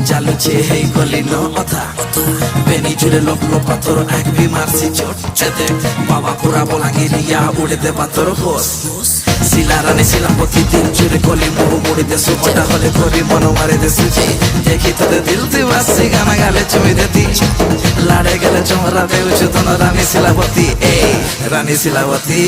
চালুছে হেই গলি ন অথা বেনি জুড়ে লোক লো পাথর এক বিমারছি চোট চেতে বাবা পুরা বলাঙ্গিরিয়া উড়ে দে পাথর হোস শিলা রানী শিলাপতি দিন জুড়ে গলি বহু মুড়ি দে সুপটা হলে করি মন মারে দে সুজি দেখি তোদের দিল দিবাসি গানা গালে চুমি দেতি লাড়ে গেলে চমরা দে উঁচু তন রানী শিলাপতি এই রানী শিলাপতি